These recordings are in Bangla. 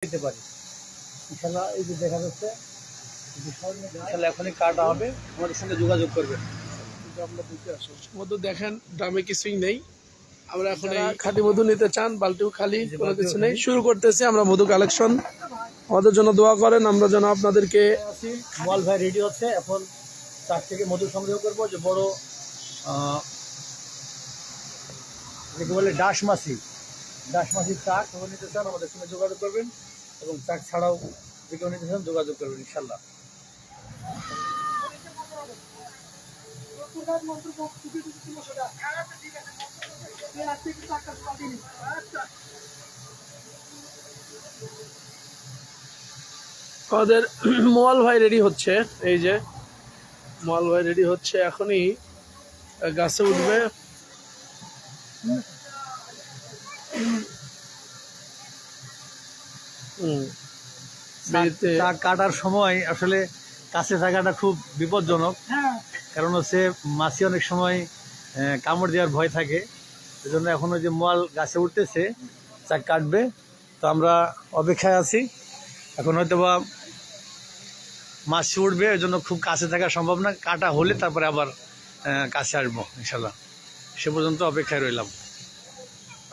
খেতে পারি ইনশাল্লাহ। এই যে দেখা যাচ্ছে ইনশাল্লাহ এখনই কাটা হবে, আমাদের সঙ্গে যোগাযোগ করবেন। মধু দেখেন দামে কিছুই নেই। আমরা এখন এই খাঁটি মধু নিতে চান, বালতিও খালি, কোনো কিছু নেই। শুরু করতেছি আমরা মধু কালেকশন। আমাদের জন্য দোয়া করেন, আমরা যেন আপনাদেরকে। মোয়াল ভাই রেডি হচ্ছে, এখন তার থেকে মধু সংগ্রহ করবো। যে বড় যেকে বলে ডাস মাছির চাক নিতে চান আমাদের সঙ্গে যোগাযোগ করবেন, এবং চাক ছাড়াও যে কেউ নিতে চান যোগাযোগ করবেন ইনশাল্লাহ। আমাদের মোয়াল ভাই রেডি হচ্ছে, এই যে মোয়াল ভাই রেডি হচ্ছে, এখনই গাছে উঠবে। চাক কাটার সময় আসলে কাছে থাকাটা খুব বিপজ্জনক, কারণ হচ্ছে মাছি অনেক সময় কামড় দেওয়ার ভয় থাকে। এই জন্য এখন ওই যে মোয়াল গাছে উঠতেছে, চাক কাটবে, তো আমরা অপেক্ষায় আছি। এখন হয়তো বা মাছি উঠবে, ওই জন্য খুব কাছে থাকা সম্ভব না। কাটা হলে তারপরে আবার কাছে আসবো ইনশাল্লাহ। সে পর্যন্ত অপেক্ষায় রইলাম।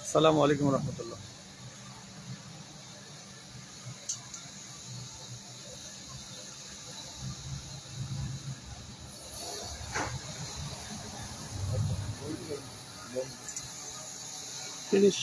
আসসালামু আলাইকুম রহমতুল্লাহ। ফিনিশ।